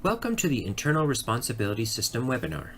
Welcome to the Internal Responsibility System webinar.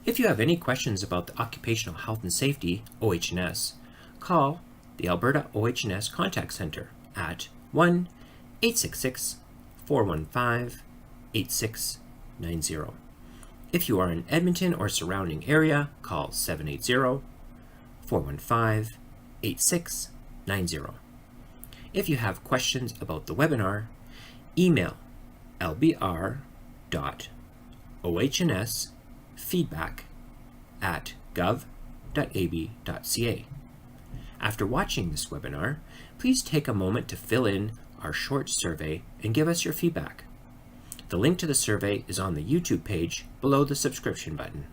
If you have any questions about the Occupational Health and Safety, OH&S, call the Alberta OH&S Contact Center at 1-866-415-8690. If you are in Edmonton or surrounding area, call 780-415-8690. If you have questions about the webinar, email lbr.ohnsfeedback@gov.ab.ca. After watching this webinar, please take a moment to fill in our short survey and give us your feedback. The link to the survey is on the YouTube page below the subscription button.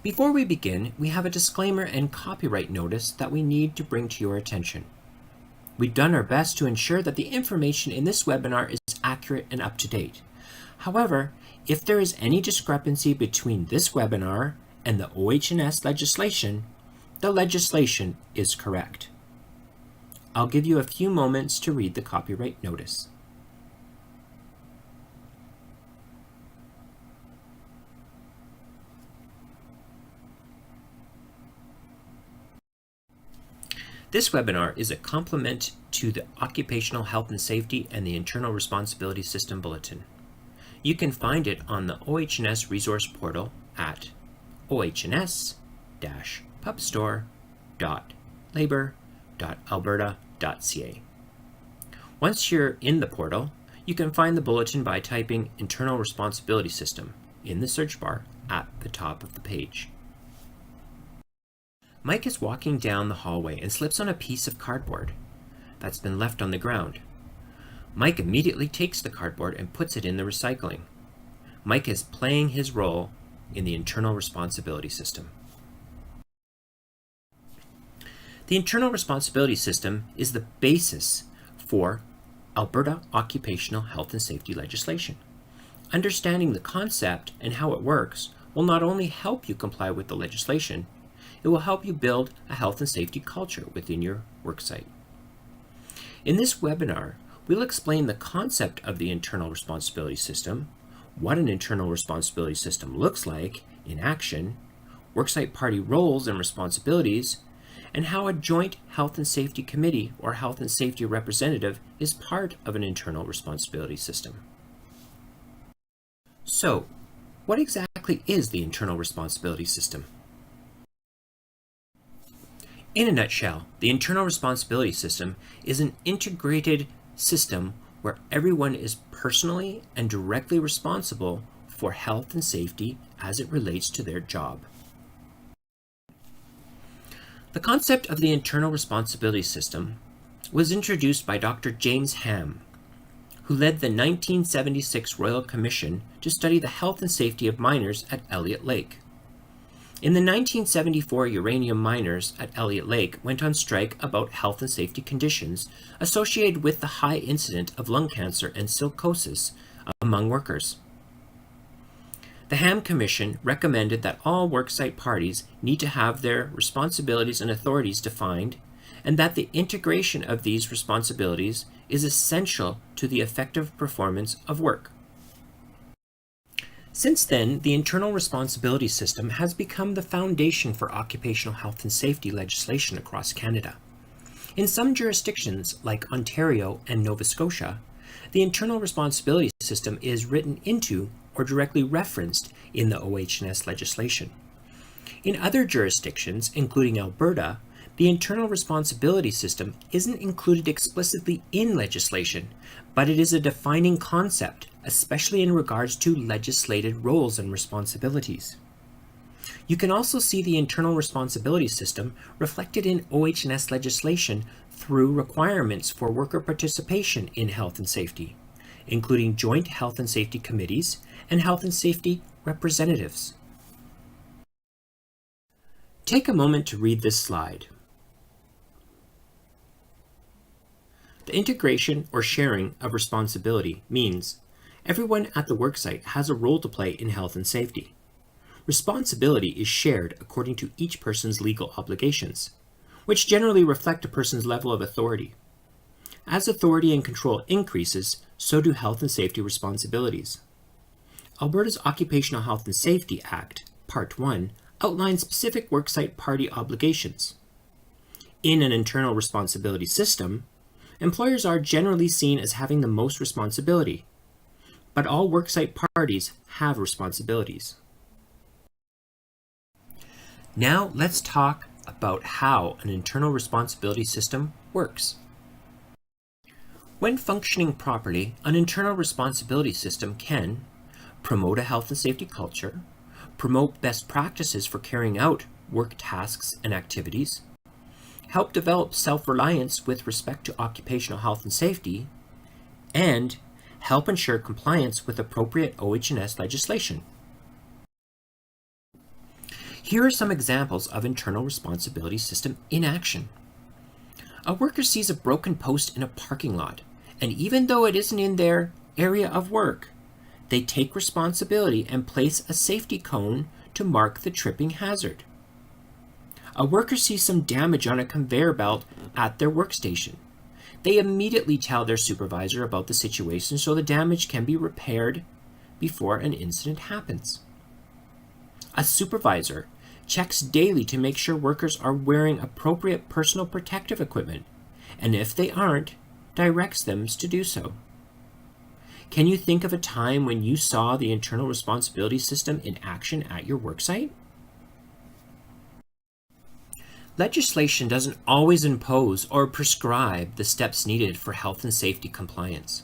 Before we begin, we have a disclaimer and copyright notice that we need to bring to your attention. We've done our best to ensure that the information in this webinar is accurate and up to date. However, if there is any discrepancy between this webinar and the OH&S legislation, the legislation is correct. I'll give you a few moments to read the copyright notice. This webinar is a complement to the Occupational Health and Safety and the Internal Responsibility System Bulletin. You can find it on the OH&S resource portal at ohns-pubstore.labor.alberta.ca. Once you're in the portal, you can find the bulletin by typing Internal Responsibility System in the search bar at the top of the page. Mike is walking down the hallway and slips on a piece of cardboard that's been left on the ground. Mike immediately takes the cardboard and puts it in the recycling. Mike is playing his role in the internal responsibility system. The internal responsibility system is the basis for Alberta Occupational Health and Safety legislation. Understanding the concept and how it works will not only help you comply with the legislation, it will help you build a health and safety culture within your worksite. In this webinar, we'll explain the concept of the internal responsibility system, what an internal responsibility system looks like in action, worksite party roles and responsibilities, and how a joint health and safety committee or health and safety representative is part of an internal responsibility system. So, what exactly is the internal responsibility system? In a nutshell, the internal responsibility system is an integrated system where everyone is personally and directly responsible for health and safety as it relates to their job. The concept of the internal responsibility system was introduced by Dr. James Ham, who led the 1976 Royal Commission to study the health and safety of miners at Elliott Lake. In the 1974, uranium miners at Elliott Lake went on strike about health and safety conditions associated with the high incidence of lung cancer and silicosis among workers. The Ham Commission recommended that all worksite parties need to have their responsibilities and authorities defined, and that the integration of these responsibilities is essential to the effective performance of work. Since then, the internal responsibility system has become the foundation for occupational health and safety legislation across Canada. In some jurisdictions, like Ontario and Nova Scotia, the internal responsibility system is written into or directly referenced in the OH&S legislation. In other jurisdictions, including Alberta, the internal responsibility system isn't included explicitly in legislation, but it is a defining concept, especially in regards to legislated roles and responsibilities. You can also see the internal responsibility system reflected in OH&S legislation through requirements for worker participation in health and safety, including joint health and safety committees and health and safety representatives. Take a moment to read this slide. The integration or sharing of responsibility means everyone at the worksite has a role to play in health and safety. Responsibility is shared according to each person's legal obligations, which generally reflect a person's level of authority. As authority and control increases, so do health and safety responsibilities. Alberta's Occupational Health and Safety Act, Part 1, outlines specific worksite party obligations. In an internal responsibility system, employers are generally seen as having the most responsibility, but all worksite parties have responsibilities. Now let's talk about how an internal responsibility system works. When functioning properly, an internal responsibility system can promote a health and safety culture, promote best practices for carrying out work tasks and activities, help develop self-reliance with respect to occupational health and safety, and help ensure compliance with appropriate OH&S legislation. Here are some examples of internal responsibility system in action. A worker sees a broken post in a parking lot, and even though it isn't in their area of work, they take responsibility and place a safety cone to mark the tripping hazard. A worker sees some damage on a conveyor belt at their workstation. They immediately tell their supervisor about the situation so the damage can be repaired before an incident happens. A supervisor checks daily to make sure workers are wearing appropriate personal protective equipment, and if they aren't, directs them to do so. Can you think of a time when you saw the internal responsibility system in action at your worksite? Legislation doesn't always impose or prescribe the steps needed for health and safety compliance.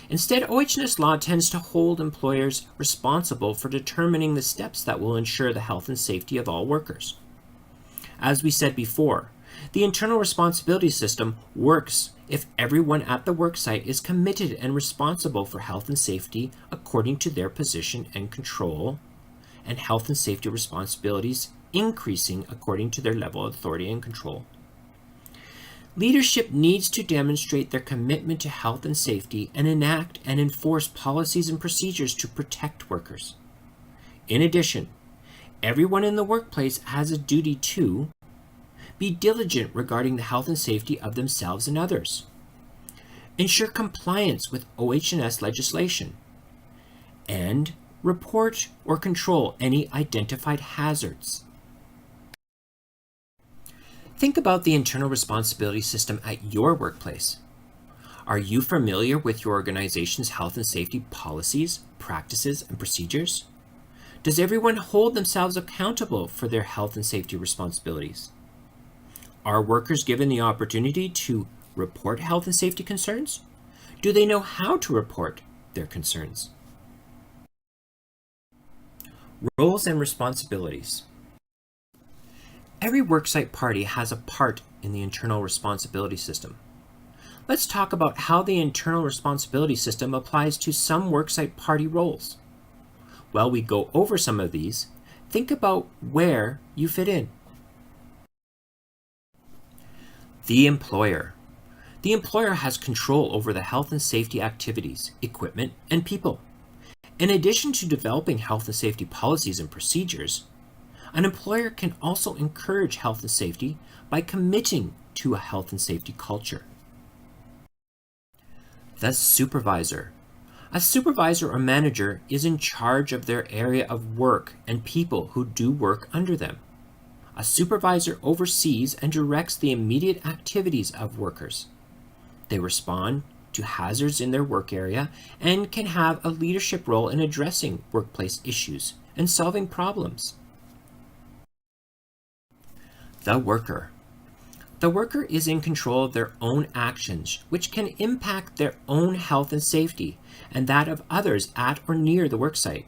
Instead, OH&S law tends to hold employers responsible for determining the steps that will ensure the health and safety of all workers. As we said before, the internal responsibility system works if everyone at the worksite is committed and responsible for health and safety according to their position and control, and health and safety responsibilities increasing according to their level of authority and control. Leadership needs to demonstrate their commitment to health and safety and enact and enforce policies and procedures to protect workers. In addition, everyone in the workplace has a duty to be diligent regarding the health and safety of themselves and others, ensure compliance with OH&S legislation, and report or control any identified hazards. Think about the internal responsibility system at your workplace. Are you familiar with your organization's health and safety policies, practices, and procedures? Does everyone hold themselves accountable for their health and safety responsibilities? Are workers given the opportunity to report health and safety concerns? Do they know how to report their concerns? Roles and responsibilities. Every worksite party has a part in the internal responsibility system. Let's talk about how the internal responsibility system applies to some worksite party roles. While we go over some of these, think about where you fit in. The employer. The employer has control over the health and safety activities, equipment, and people. In addition to developing health and safety policies and procedures, an employer can also encourage health and safety by committing to a health and safety culture. The supervisor. A supervisor or manager is in charge of their area of work and people who do work under them. A supervisor oversees and directs the immediate activities of workers. They respond to hazards in their work area and can have a leadership role in addressing workplace issues and solving problems. The worker. The worker is in control of their own actions, which can impact their own health and safety and that of others at or near the worksite.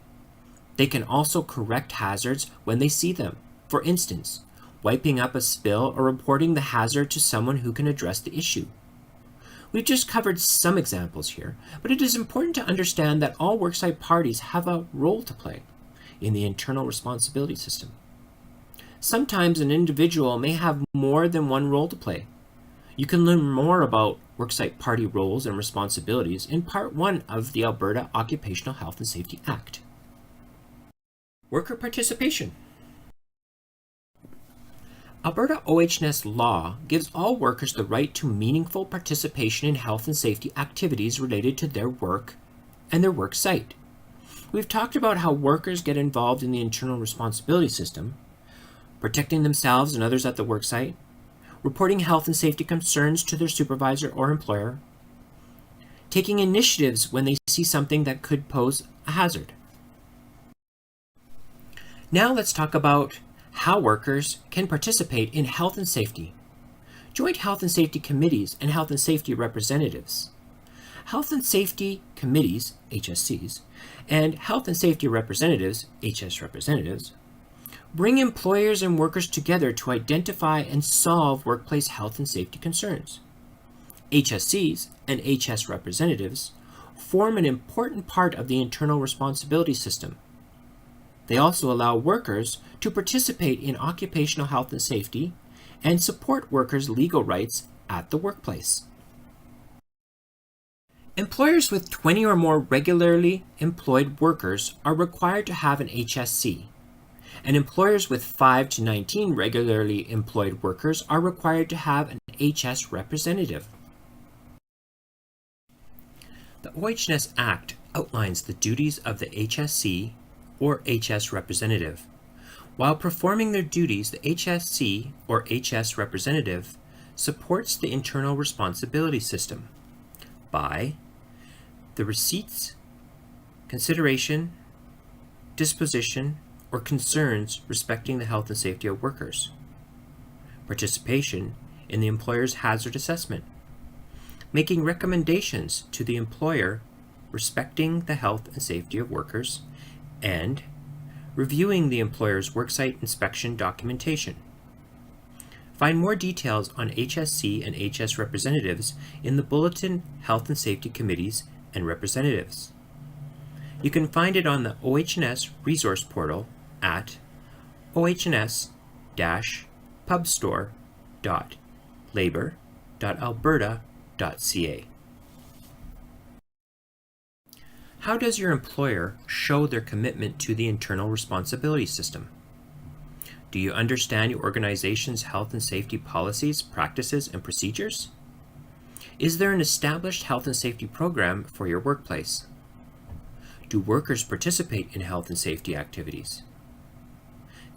They can also correct hazards when they see them. For instance, wiping up a spill or reporting the hazard to someone who can address the issue. We've just covered some examples here, but it is important to understand that all worksite parties have a role to play in the internal responsibility system. Sometimes an individual may have more than one role to play. You can learn more about worksite party roles and responsibilities in Part 1 of the Alberta Occupational Health and Safety Act. Worker participation. Alberta OH&S law gives all workers the right to meaningful participation in health and safety activities related to their work and their work site. We've talked about how workers get involved in the internal responsibility system, protecting themselves and others at the work site, reporting health and safety concerns to their supervisor or employer, taking initiatives when they see something that could pose a hazard. Now let's talk about how workers can participate in health and safety. Joint health and safety committees and health and safety representatives. Health and safety committees, HSCs, and health and safety representatives, HS representatives, bring employers and workers together to identify and solve workplace health and safety concerns. HSCs and HS representatives form an important part of the internal responsibility system. They also allow workers to participate in occupational health and safety and support workers' legal rights at the workplace. Employers with 20 or more regularly employed workers are required to have an HSC, and employers with 5 to 19 regularly employed workers are required to have an HS representative. The OH&S Act outlines the duties of the HSC or HS representative. While performing their duties, the HSC or HS representative supports the internal responsibility system by the receipts, consideration, disposition, or concerns respecting the health and safety of workers, participation in the employer's hazard assessment, making recommendations to the employer respecting the health and safety of workers, and reviewing the employer's worksite inspection documentation. Find more details on HSC and HS representatives in the Bulletin Health and Safety Committees and Representatives. You can find it on the OH&S resource portal at ohns-pubstore.labor.alberta.ca. How does your employer show their commitment to the internal responsibility system? Do you understand your organization's health and safety policies, practices, and procedures? Is there an established health and safety program for your workplace? Do workers participate in health and safety activities?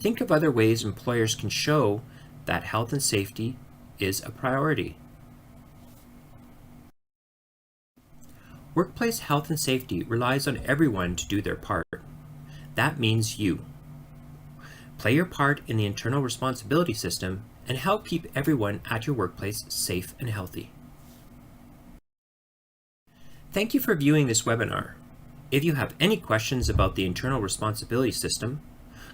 Think of other ways employers can show that health and safety is a priority. Workplace health and safety relies on everyone to do their part. That means you. Play your part in the internal responsibility system and help keep everyone at your workplace safe and healthy. Thank you for viewing this webinar. If you have any questions about the internal responsibility system,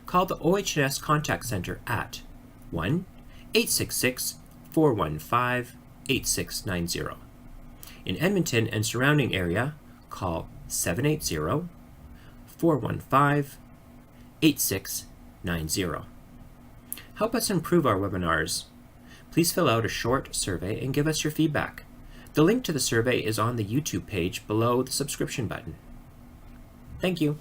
call the OH&S Contact Center at 1-866-415-8690. In Edmonton and surrounding area, call 780-415-8690. Help us improve our webinars. Please fill out a short survey and give us your feedback. The link to the survey is on the YouTube page below the subscription button. Thank you.